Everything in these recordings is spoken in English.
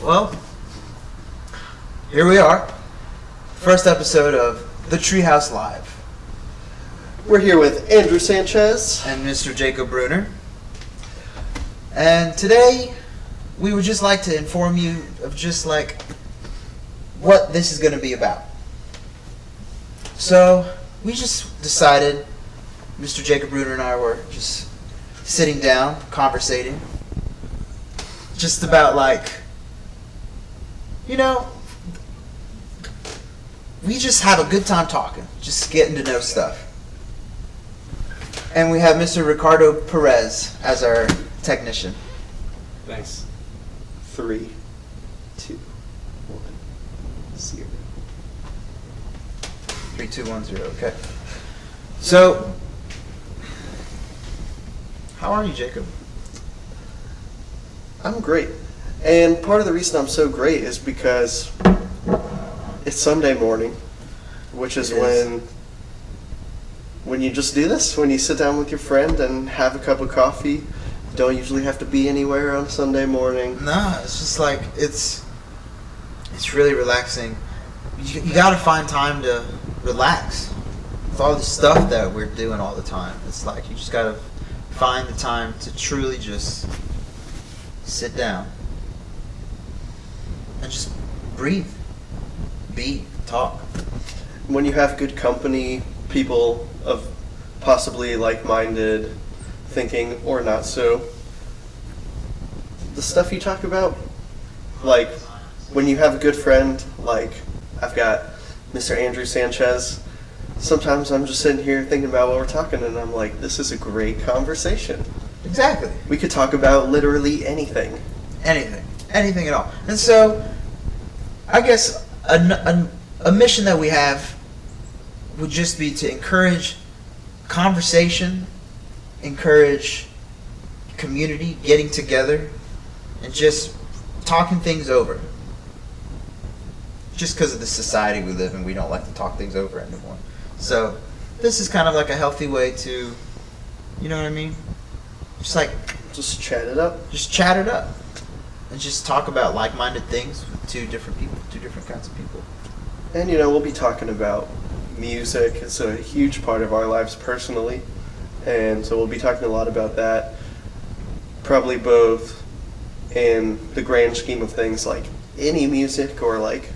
Well, here we are. First episode of TheTreeHouse Live. We're here with Andrew Sanchez and Mr. Jacob Bruner. And today, we would just like to inform you of just like what this is going to be about. So, we just decided, Mr. Jacob Bruner and I were just sitting down, conversating, just about like, we just have a good time talking, just getting to know stuff. And we have Mr. Ricardo Perez as our technician. Nice. 3, 2, 1, 0. 3, 2, 1, 0. Okay. So, how are you, Jacob? I'm great. And part of the reason I'm so great is because it's Sunday morning, which is when you just do this, when you sit down with your friend and have a cup of coffee. Don't usually have to be anywhere on Sunday morning. Nah, it's just like, it's really relaxing. You gotta find time to relax. With all the stuff that we're doing all the time, it's like you just gotta find the time to truly just sit down and just breathe, be, talk. When you have good company, people of possibly like-minded thinking or not so, the stuff you talk about, like when you have a good friend, like I've got Mr. Andrew Sanchez, sometimes I'm just sitting here thinking about what we're talking and I'm like, this is a great conversation. Exactly. We could talk about literally anything. Anything at all. And so, I guess a mission that we have would just be to encourage conversation, encourage community, getting together, and just talking things over. Just because of the society we live in, we don't like to talk things over anymore. So, this is kind of like a healthy way to, you know what I mean? Just chat it up. Just chat it up. And just talk about like-minded things with two different kinds of people. And we'll be talking about music. It's a huge part of our lives personally. And so we'll be talking a lot about that. Probably both in the grand scheme of things, like any music or like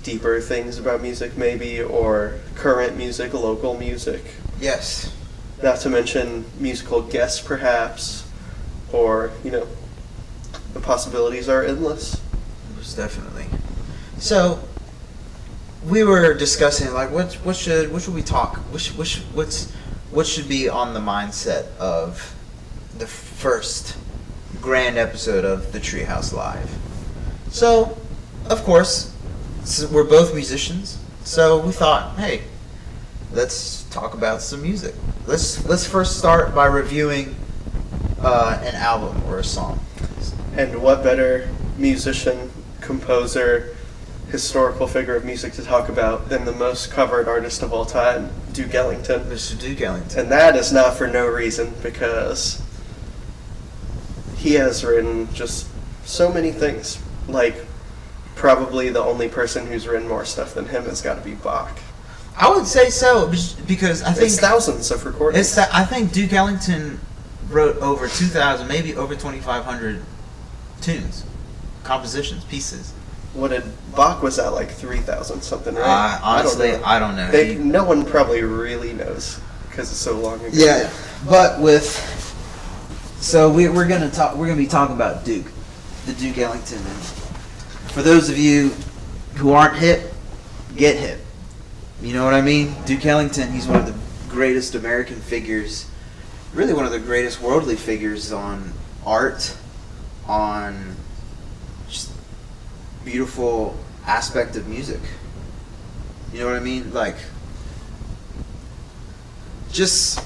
deeper things about music maybe, or current music, local music. Yes. Not to mention musical guests perhaps, or, the possibilities are endless. Most definitely. So, we were discussing like what should we talk? What should be on the mindset of the first grand episode of the Treehouse Live? So, of course, we're both musicians, so we thought, hey, let's talk about some music. Let's first start by reviewing an album or a song. And what better musician, composer, historical figure of music to talk about than the most covered artist of all time, Duke Ellington. Mr. Duke Ellington. And that is not for no reason, because he has written just so many things. Like, probably the only person who's written more stuff than him has got to be Bach. I would say so, because I think it's thousands of recordings. I think Duke Ellington wrote over 2,000, maybe over 2,500 tunes, compositions, pieces. What did Bach was at, like 3,000 something, right? Honestly, I don't know. No one probably really knows because it's so long ago. Yeah, but so we're gonna be talking about Duke, the Duke Ellington, and for those of you who aren't hip, get hip. You know what I mean? Duke Ellington, he's one of the greatest American figures, really one of the greatest worldly figures on art, on just beautiful aspect of music. You know what I mean? Like, just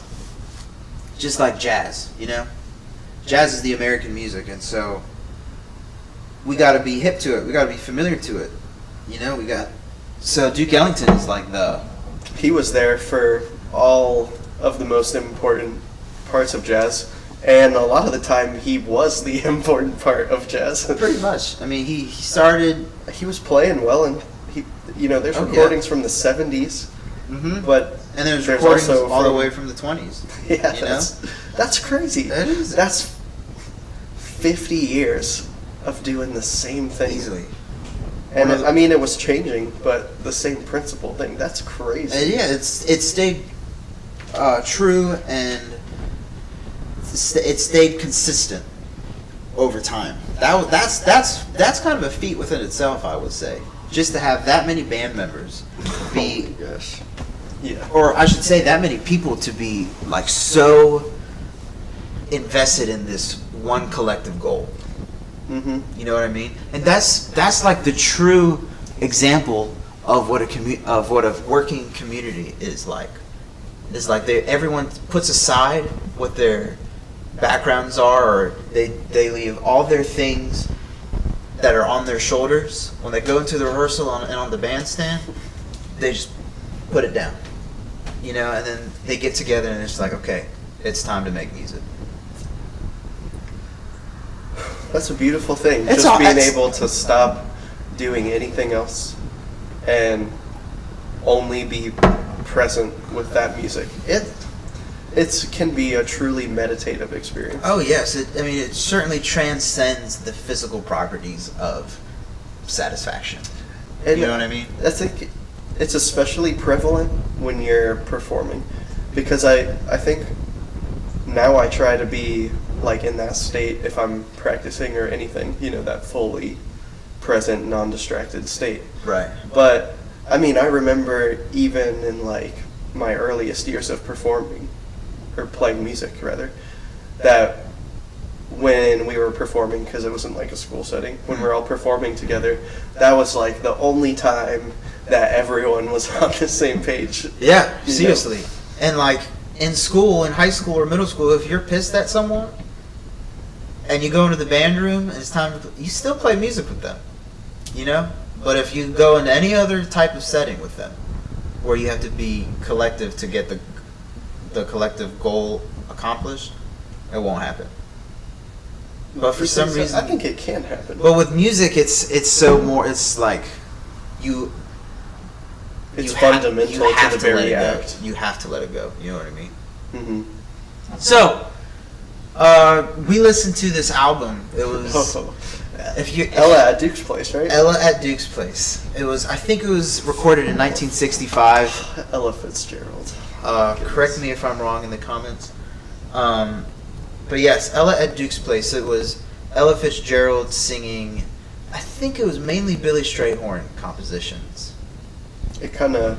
like jazz, Jazz is the American music, and so we got to be hip to it. We got to be familiar to it. So Duke Ellington is like He was there for all of the most important parts of jazz. And a lot of the time, he was the important part of jazz. Pretty much. I mean, he started. He was playing well, and there's Oh, yeah. recordings from the 70s, but And there's recordings also all the from- way from the 20s. yeah, You know? that's crazy. That is. That's 50 years of doing the same thing. Easily. And One of the- I mean, it was changing, but the same principle thing. That's crazy. Yeah, it stayed true, and it stayed consistent over time. That's kind of a feat within itself, I would say. Just to have that many band members be, Oh my gosh. Yeah. or I should say, that many people to be like so invested in this one collective goal. Mm-hmm. You know what I mean? And that's like the true example of what a working community is like. It's like everyone puts aside what their backgrounds are, or they leave all their things that are on their shoulders when they go into the rehearsal and on the bandstand. They just put it down, you know, and then they get together and it's like, okay, it's time to make music. That's a beautiful thing. It's Just being it's- able to stop doing anything else and only be present with that music. It can be a truly meditative experience. Oh yes, it certainly transcends the physical properties of satisfaction. And You know what I mean? I think it's especially prevalent when you're performing, because I think now I try to be like in that state if I'm practicing or anything, that fully present, non-distracted state. Right. But I mean, I remember even in like my earliest years of performing, or playing music rather, that when we were performing, because it wasn't like a school setting, when we were all performing together, that was like the only time that everyone was on the same page. Yeah, You seriously. And like in school, in high school or middle school, if you're pissed at someone and you go into the band room and it's time to, you still play music with them, you know? But if you go into any other type of setting with them where you have to be collective to get the collective goal accomplished, it won't happen. But for some reason, I think it can happen. but with music, it's so more. It's like you. It's you have- fundamental you have to the let very it go. act. You have to let it go. You know what I mean? Mm-hmm. So, we listened to this album. It was Ella at Duke's Place, right? Ella at Duke's Place. It was. I think it was recorded in 1965. Ella Fitzgerald. Correct me if I'm wrong in the comments. But yes, Ella at Duke's Place. It was Ella Fitzgerald singing. I think it was mainly Billy Strayhorn compositions. It kind of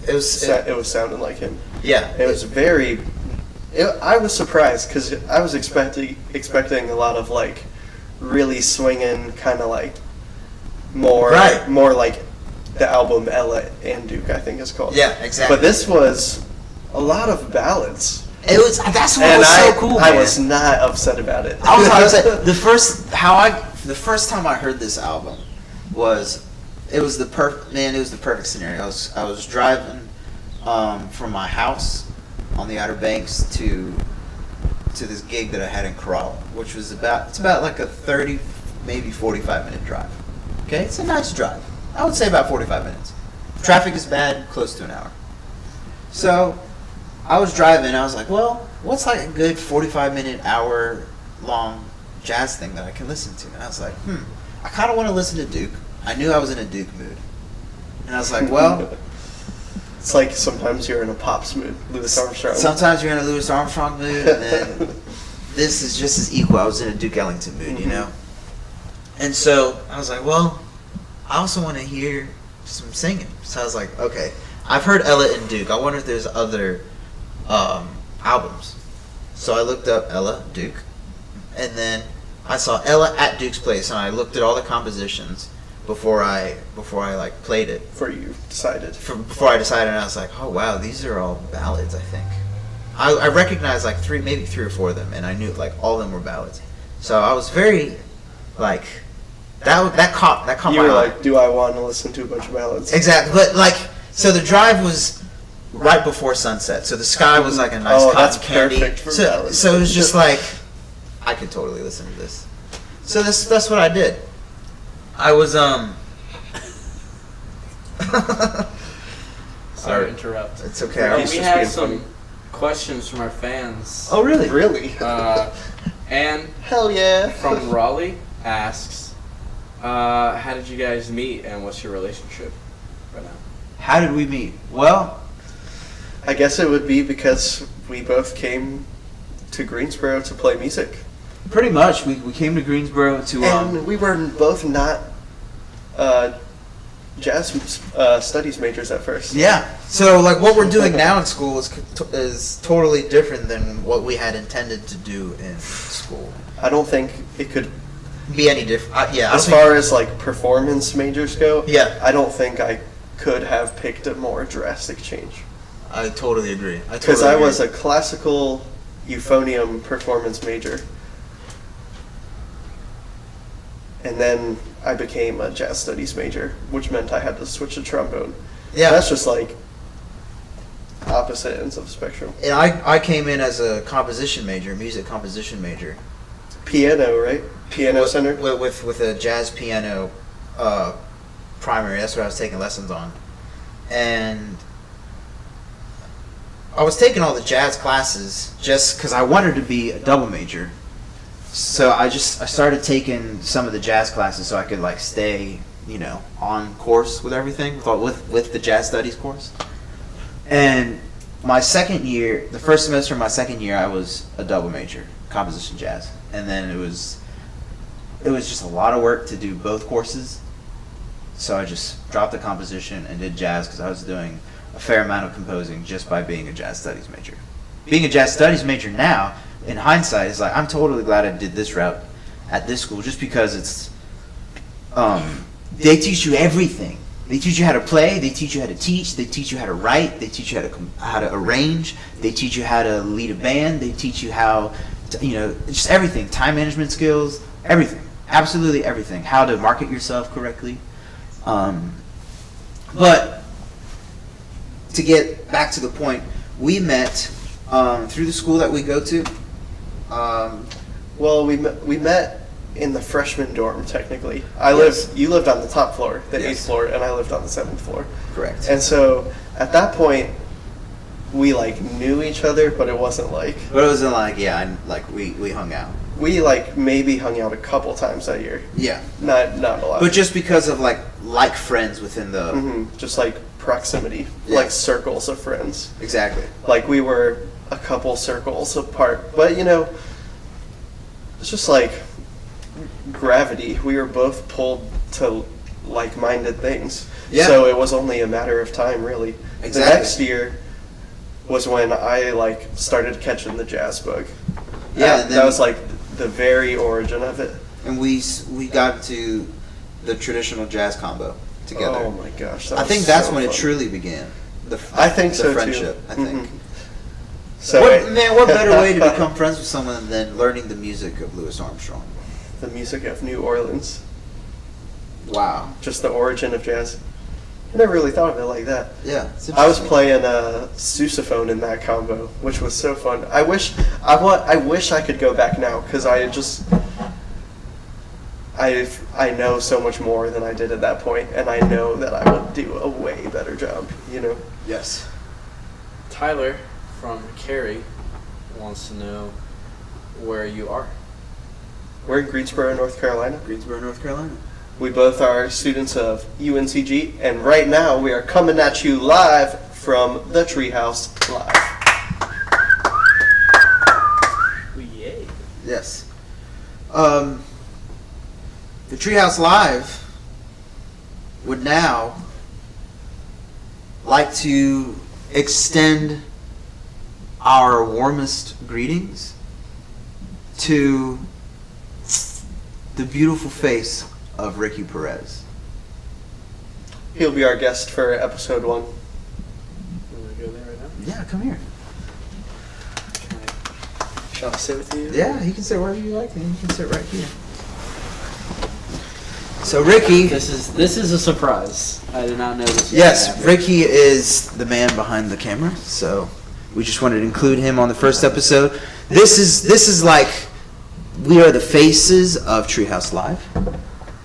It was. it was sounding like him. Yeah. It was very. I was surprised because I was expecting a lot of like really swinging, kind of like more like the album Ella and Duke, I think it's called. Yeah, exactly. But this was a lot of ballads. It was. That's what And was so cool. I man. was not upset about it. I was upset. The first time I heard this album was it was the perfect scenario. I was driving from my house on the Outer Banks to this gig that I had in Corral, which was about like a 30, maybe 45-minute drive. Okay, it's a nice drive. I would say about 45 minutes. Traffic is bad, close to an hour. So I was driving. I was like, well, what's like a good 45-minute, hour-long jazz thing that I can listen to? And I was like, I kind of want to listen to Duke. I knew I was in a Duke mood. And I was like, well, It's like sometimes you're in a Pops mood, Louis Armstrong. sometimes you're in a Louis Armstrong mood, and then this is just as equal. I was in a Duke Ellington mood, you know? And so I was like, well, I also want to hear some singing. So I was like, okay, I've heard Ella and Duke. I wonder if there's other albums. So I looked up Ella, Duke, and then I saw Ella at Duke's Place, and I looked at all the compositions before I like played it. Before you decided. Before I decided, and I was like, oh wow, these are all ballads. I think I recognized like maybe three or four of them, and I knew like all of them were ballads. So I was very like that caught You my were eye. like, do I want to listen to a bunch of ballads? Exactly, but like so the drive was right before sunset. So the sky was like a nice Oh, cotton that's candy. perfect for So balance. it was just like, I could totally listen to this. So that's what I did. I was Sorry to interrupt. It's okay. We He's just have being some funny. questions from our fans. Oh really? Really? And Hell yeah. from Raleigh asks, how did you guys meet and what's your relationship right now? How did we meet? Well, I guess it would be because we both came to Greensboro to play music. pretty much we came to Greensboro to And we were both not jazz studies majors at first. yeah. So like what we're doing now in school is totally different than what we had intended to do in school. I don't think it could, Be any different? Yeah. I as don't think- far as like performance majors go, Yeah. I don't think I could have picked a more drastic change. I totally agree. Because I was a classical euphonium performance major. And then I became a jazz studies major, which meant I had to switch to trombone. yeah. That's just like opposite ends of the spectrum. And I came in as a composition major, music composition major. Piano, right? Piano center? With a jazz piano primary. That's what I was taking lessons on. And I was taking all the jazz classes just because I wanted to be a double major. So I started taking some of the jazz classes so I could like stay, on course with everything with the jazz studies course. And my second year, the first semester of my second year, I was a double major, composition jazz. And then it was just a lot of work to do both courses. So I just dropped the composition and did jazz because I was doing a fair amount of composing just by being a jazz studies major. Being a jazz studies major now, in hindsight, is like I'm totally glad I did this route at this school just because it's they teach you everything. They teach you how to play. They teach you how to teach. They teach you how to write. They teach you how to arrange. They teach you how to lead a band. They teach you how to, just everything. Time management skills. Everything. Absolutely everything. How to market yourself correctly. But to get back to the point, we met through the school that we go to. Well, we met in the freshman dorm, technically. Yes. You lived on the top floor, the Yes. 8th floor, and I lived on the 7th floor. Correct. And so, at that point, we, knew each other, but it wasn't But it wasn't like, we hung out. we, maybe hung out a couple times that year. Yeah. Not a lot. But just because of like friends within the Just, proximity. Yeah. Like, circles of friends. exactly. Like, we were a couple circles apart. But, it's just gravity. We were both pulled to like-minded things. Yeah. So it was only a matter of time, really. Exactly. The next year was when I started catching the jazz bug. Yeah, and that then- was the very origin of it. And we got to the traditional jazz combo together. Oh my gosh! That I was think that's so when it fun. truly began. I think the so friendship, too. I think. Mhm. So What better way to become friends with someone than learning the music of Louis Armstrong? the music of New Orleans, Wow. just the origin of jazz. I never really thought of it like that. Yeah. It's I was interesting. playing sousaphone in that combo, which was so fun. I wish I could go back now because I know so much more than I did at that point, and I know that I would do a way better job. Yes. Tyler from Cary wants to know where you are. We're in Greensboro, North Carolina. Greensboro, North Carolina. We both are students of UNCG, and right now we are coming at you live from the TreeHouse Live. Yay. Yes. The TreeHouse Live would now like to extend our warmest greetings to the beautiful face of Ricky Perez. He'll be our guest for episode 1. You want to go there right now? Yeah, come here. Shall I sit with you? Yeah, he can sit wherever you like, and you can sit right here. So Ricky, This is a surprise. I did not know this. Was yes, gonna happen. Ricky is the man behind the camera. So we just wanted to include him on the first episode. This is like we are the faces of Treehouse Live.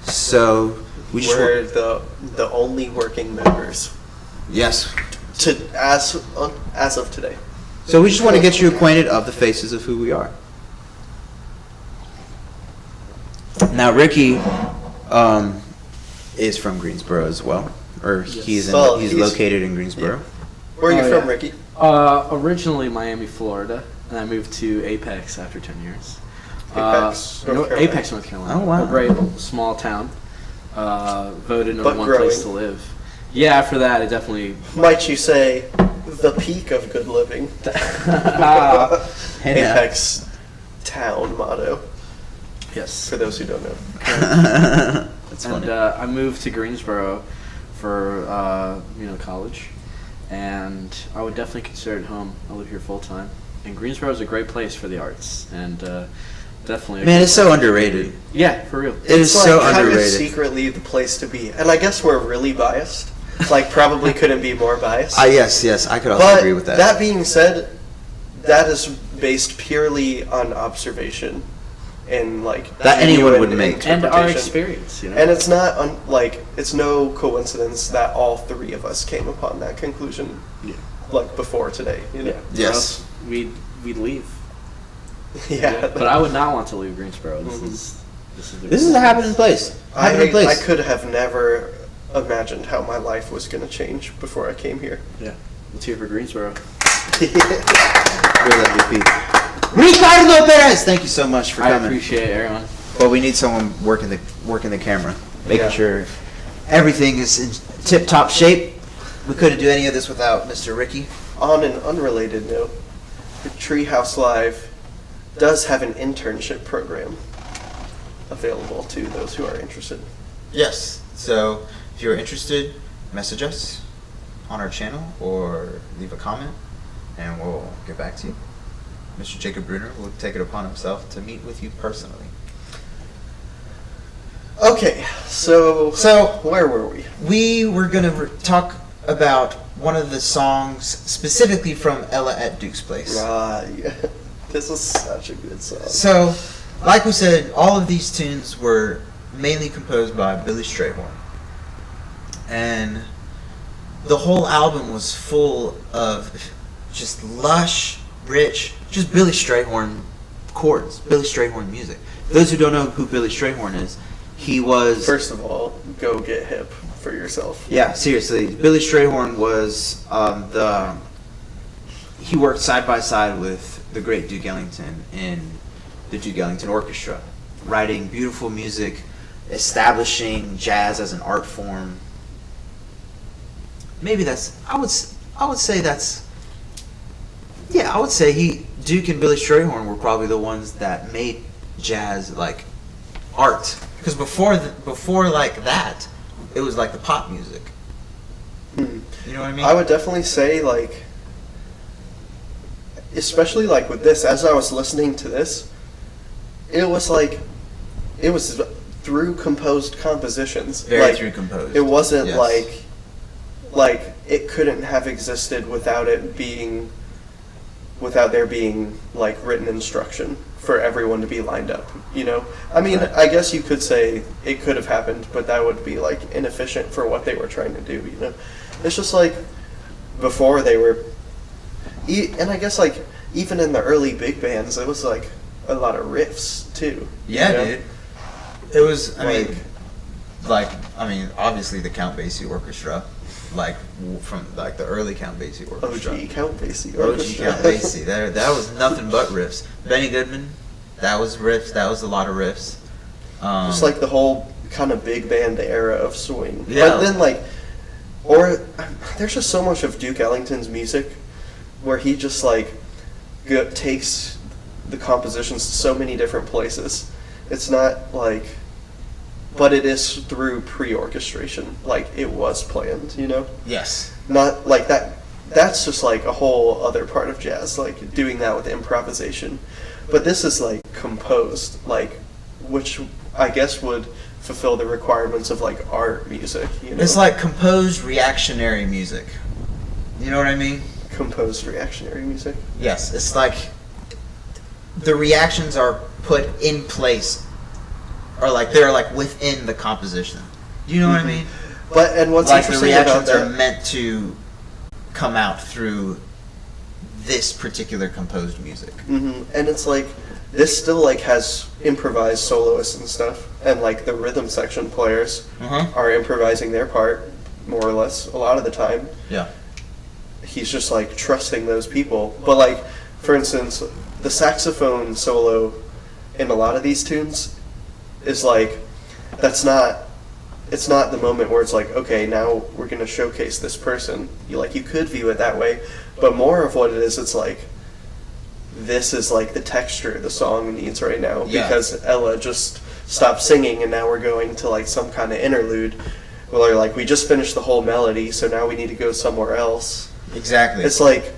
So we just We're the only working members yes. as of today. So we just want to get you acquainted of the faces of who we are. Now Ricky is from Greensboro as well, or he's located in Greensboro. Where are you Oh, from, yeah. Ricky? Originally Miami, Florida, and I moved to Apex after 10 years. Apex, North Carolina. Apex, North Carolina. Oh, wow. A great small town. Voted But number one growing. place to live. Yeah, after that, it definitely. Might you say the peak of good living? Hey, now. Apex town motto, Yes. for those who don't know. That's And funny. I moved to Greensboro for college, and I would definitely consider it home. I live here full time, and Greensboro is a great place for the arts, and definitely. Man, it's so underrated. Yeah, for real. It is so kind of underrated. secretly the place to be, and I guess we're really biased. Like, probably couldn't be more biased. Yes, I could also But agree with that. that being said, that is based purely on observation and like That anyone genuine would make. And our interpretation. experience, you know. And it's not it's no coincidence that all three of us came upon that conclusion, Yeah. like before today. You know? Yeah. Yes. Or else we'd leave. Yeah. But I would not want to leave Greensboro. This Mhm. is the This is a happening place. Happening I place. could have never imagined how my life was going to change before I came here. Yeah. Let's hear for Greensboro. Real MVP. Ricardo Perez, thank you so much for I coming. appreciate it, everyone. But we need someone working the camera, making Yeah. sure everything is in tip-top shape. We couldn't do any of this without Mr. Ricky. On an unrelated note, the TreeHouse Live does have an internship program available to those who are interested. Yes. So if you're interested, message us on our channel or leave a comment, and we'll get back to you. Mr. Jacob Bruner will take it upon himself to meet with you personally. Okay, so where were we? We were going to talk about one of the songs specifically from Ella at Duke's Place. Yeah. This is such a good song. So, like we said, all of these tunes were mainly composed by Billy Strayhorn. And the whole album was full of just lush, rich, just Billy Strayhorn chords, Billy Strayhorn music. For those who don't know who Billy Strayhorn is, he was... First of all, go get hip for yourself. Yeah, seriously. Billy Strayhorn was he worked side by side with the great Duke Ellington in the Duke Ellington Orchestra, writing beautiful music, establishing jazz as an art form. Maybe that's I would say that's I would say Duke and Billy Strayhorn were probably the ones that made jazz like art, because before like that, it was like the pop music. Hmm. You know what I mean? I would definitely say, like, especially like with this, as I was listening to this, it was through composed compositions. Very like, through composed. It wasn't Yes. like it couldn't have existed without there being like written instruction for everyone to be lined up, you know? I mean, Right. I guess you could say it could have happened, but that would be like inefficient for what they were trying to do, you know? It's just like before they were, and I guess like even in the early big bands, it was like a lot of riffs too. Yeah, you know? dude. It was. Like- I mean, obviously the Count Basie Orchestra, like from like the early Count Basie Orchestra. OG Count Basie OG Orchestra. Count Basie. That was nothing but riffs. Benny Goodman, that was riffs. That was a lot of riffs. Just like the whole kind of big band era of swing. Yeah. But then there's just so much of Duke Ellington's music where he just like takes the compositions to so many different places. It's not like, but it is through pre-orchestration. Like it was planned, you know? yes. Not like that. That's just like a whole other part of jazz, like doing that with improvisation. But this is like composed, like, which I guess would fulfill the requirements of like art music. You know? It's like composed reactionary music. You know what I mean? Composed reactionary music. Yes, it's like the reactions are put in place, or like they're like within the composition. Do you know what I mean? But and what's Like the interesting about reactions are that? meant to come out through this particular composed music. And it's like this still like has improvised soloists and stuff, and like the rhythm section players are improvising their part more or less a lot of the time. Yeah. He's just like trusting those people. But like, for instance, the saxophone solo in a lot of these tunes is like, it's not the moment where it's like, okay, now we're gonna showcase this person. You could view it that way, but more of what it is, it's like, this is like the texture the song needs right now, Yeah. because Ella just stopped singing and now we're going to like some kind of interlude where like we just finished the whole melody, so now we need to go somewhere else. Exactly. It's like,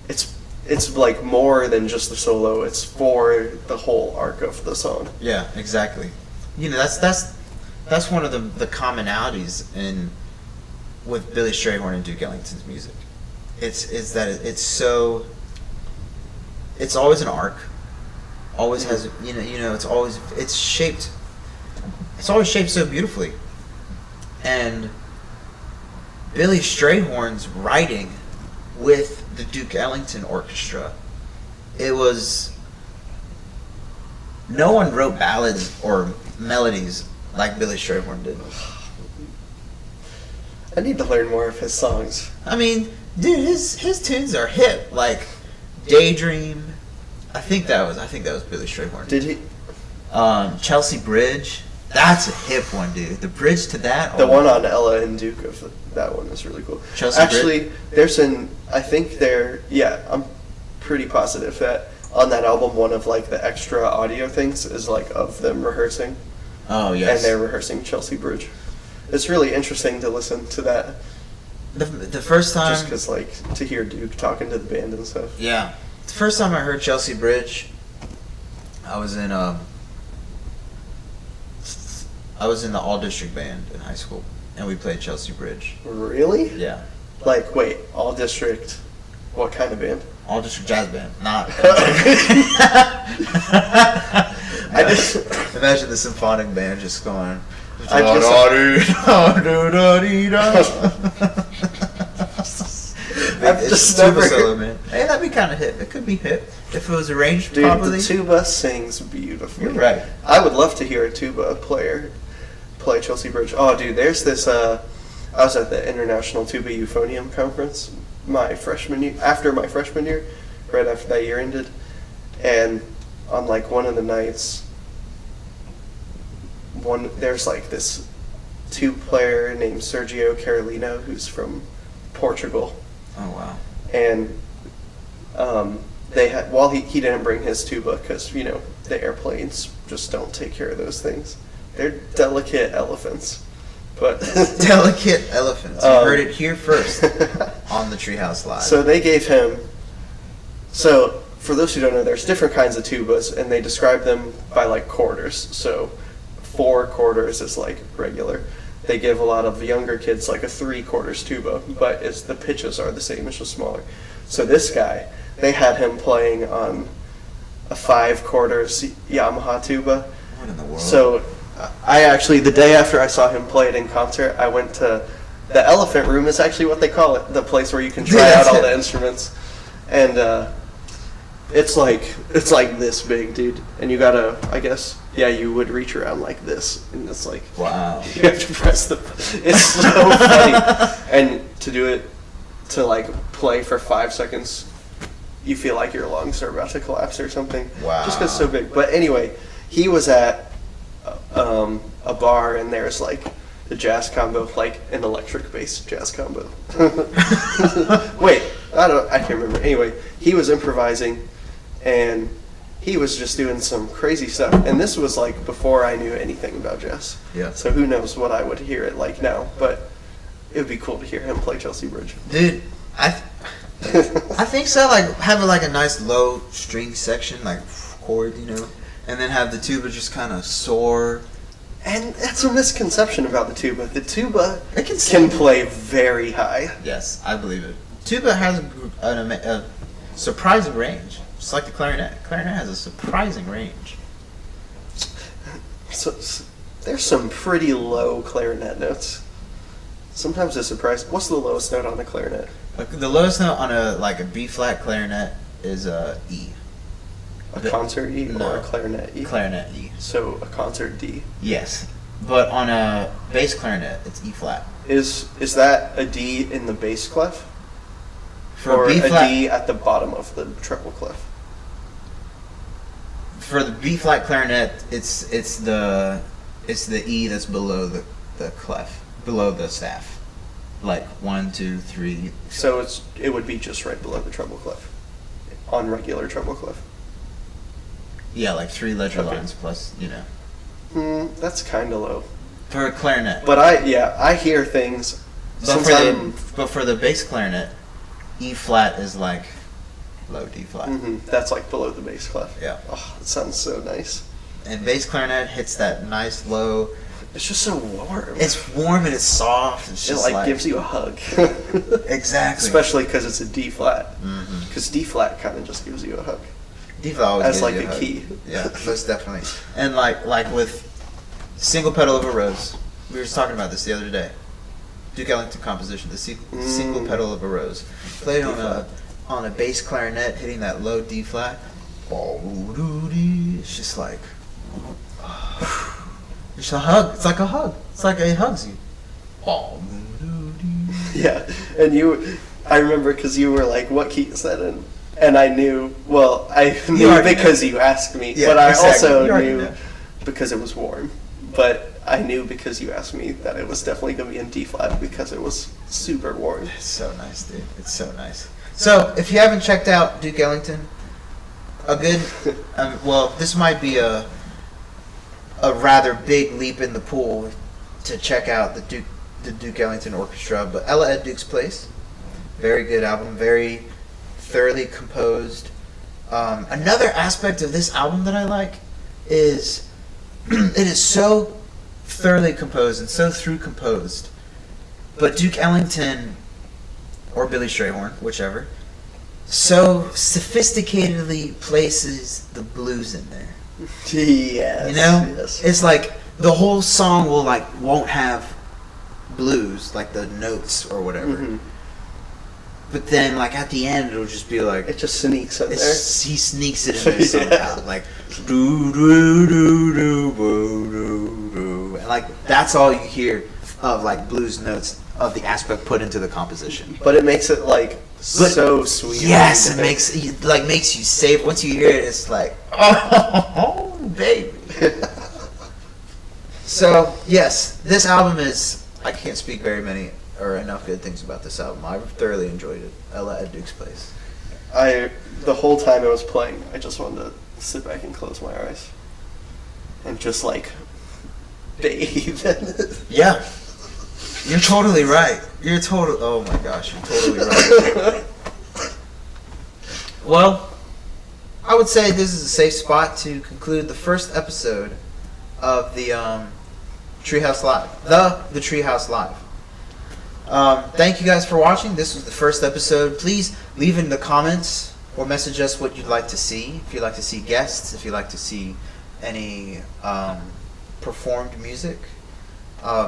it's like more than just the solo. It's for the whole arc of the song. Yeah, exactly. You know, that's one of the commonalities in with Billy Strayhorn and Duke Ellington's music. It's that it's so. It's always an arc. Always has it's shaped. It's always shaped so beautifully. And Billy Strayhorn's writing with the Duke Ellington Orchestra, it was. No one wrote ballads or melodies like Billy Strayhorn did. I need to learn more of his songs. I mean, dude, his tunes are hip. Like Daydream, I think that was Billy Strayhorn. Did he? Chelsea Bridge, that's a hip one, dude. The bridge to that. The one on Ella and Duke of that one is really cool. Chelsea Actually, I'm pretty positive that on that album, one of like the extra audio things is like of them rehearsing. Oh yes. And they're rehearsing Chelsea Bridge. It's really interesting to listen to that. The first time. Just because like to hear Duke talking to the band and stuff. Yeah. The first time I heard Chelsea Bridge, I was in the all district band in high school, and we played Chelsea Bridge. Really? Yeah. Like, wait, all district, what kind of band? All district jazz band, not. I just Imagine the symphonic band just going. I've It's just tuba never- solo, man. Hey, that'd be kind of hip. It could be hip if it was arranged Dude, properly. the tuba sings beautifully. You're right. I would love to hear a tuba player play Chelsea Bridge. Oh, dude, there's this. I was at the International Tuba Euphonium Conference after my freshman year, right after that year ended, and on like one of the nights, there's like this tuba player named Sergio Carolino who's from Portugal. Oh wow. And they had he didn't bring his tuba because the airplanes just don't take care of those things. They're delicate elephants, but Delicate elephants. You heard it here first on the Treehouse Live. so they gave him. So for those who don't know, there's different kinds of tubas, and they describe them by like quarters. So 4 quarters is like regular. They give a lot of younger kids like a 3/4 tuba, but the pitches are the same, it's just smaller. So this guy, they had him playing on a 5/4 Yamaha tuba. What in the world? So I actually, the day after I saw him play it in concert, I went to the Elephant Room is actually what they call it, the place where you can try out all the instruments. And it's like this big, dude. And you gotta, I guess, you would reach around like this, and it's like, wow. you have to press it's so funny. And to do it, to like play for 5 seconds, you feel like your lungs are about to collapse or something. Wow. Just 'cause it's so big. But anyway, he was at a bar, and there's like the jazz combo, like an electric bass jazz combo. Wait, I can't remember. Anyway, he was improvising, and he was just doing some crazy stuff. And this was like before I knew anything about jazz. Yeah. So who knows what I would hear it like now, but it would be cool to hear him play Chelsea Bridge. Dude, I think so. Like have like a nice low string section, like chord, and then have the tuba just kind of soar And that's a misconception about the tuba. The tuba It can can play very high. Yes, I believe it. Tuba has a surprising range, just like the clarinet. Clarinet has a surprising range. So there's some pretty low clarinet notes. Sometimes a surprise. What's the lowest note on a clarinet? The lowest note on a B flat clarinet is E. A concert E No. or a clarinet E? Clarinet E. So a concert D. Yes, but on a bass clarinet, it's E flat. Is that a D in the bass clef? For Or B a flat, D at the bottom of the treble clef? for the B flat clarinet, it's the E that's below the clef, below the staff, like 1, 2, 3. So it would be just right below the treble clef on regular treble clef. Yeah, like 3 ledger Okay. lines plus, That's kind of low. for a clarinet. But I hear things. But for the bass clarinet, E flat is like low D flat. That's like below the bass clef. Yeah. Oh, it sounds so nice. And bass clarinet hits that nice low. It's just so warm. It's warm and it's soft. It's It just like gives you a hug. Exactly. Especially because it's a D flat. Mhm. Because D flat kind of just gives you a hug. D flat always As gives like you a hug. key. Yeah, most definitely. And like with Single Petal of a Rose, we were just talking about this the other day. Duke Ellington composition, the Single Petal of a Rose, played on a bass clarinet, hitting that low D flat. It's just like it's a hug. It's like a hug. It's like it hugs you. Yeah, and I remember because you were like, "What key is that in?" And I knew. Well, I knew already because you asked me, Yeah, but I exactly. You also already knew know. because it was warm. But I knew because you asked me that it was definitely going to be in D flat because it was super warm. It's so nice, dude. It's so nice. So, if you haven't checked out Duke Ellington, a good, well, this might be a rather big leap in the pool to check out the Duke Ellington Orchestra, but Ella at Duke's Place, very good album, very thoroughly composed. Another aspect of this album that I like is it is so thoroughly composed and so through composed, but Duke Ellington or Billy Strayhorn, whichever, so sophisticatedly places the blues in there. Yes. You know, Yes. it's like the whole song won't have blues, like the notes or whatever. Mhm. But then, like at the end, it'll just be like It just sneaks in there. he sneaks it in there Yeah. somehow, like do do do do do do do, and like that's all you hear of like blues notes of the aspect put into the composition. But it makes it like so sweet. Yes, it makes you save. Once you hear it, it's like oh baby. So yes, this album is. I can't speak very many or enough good things about this album. I thoroughly enjoyed it. Ella at Duke's Place. The whole time it was playing, I just wanted to sit back and close my eyes and just like bathe in it. Yeah, you're totally right. Oh my gosh, you're totally right. Well, I would say this is a safe spot to conclude the first episode of the TreeHouse Live. The TreeHouse Live. Thank you guys for watching. This was the first episode. Please leave in the comments or message us what you'd like to see. If you'd like to see guests, if you'd like to see any performed music,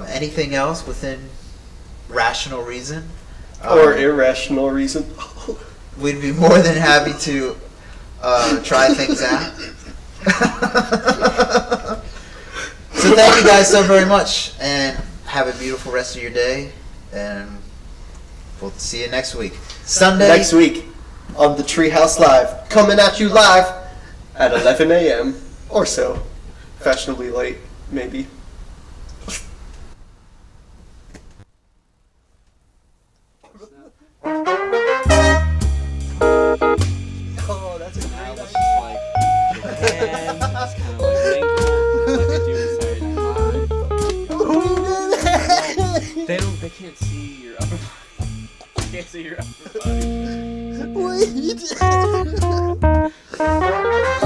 anything else within rational reason. Or irrational reason. We'd be more than happy to try things out. So thank you guys so very much, and have a beautiful rest of your day, and we'll see you next week. Sunday. Next week on the TreeHouse Live, coming at you live at 11 a.m. or so. Fashionably late, maybe. Oh, that's a Now great let's just like shake hands, just kind of like mingle, like they do in Saturday Night Live. They can't see your upper body. They can't see your upper body. Wait.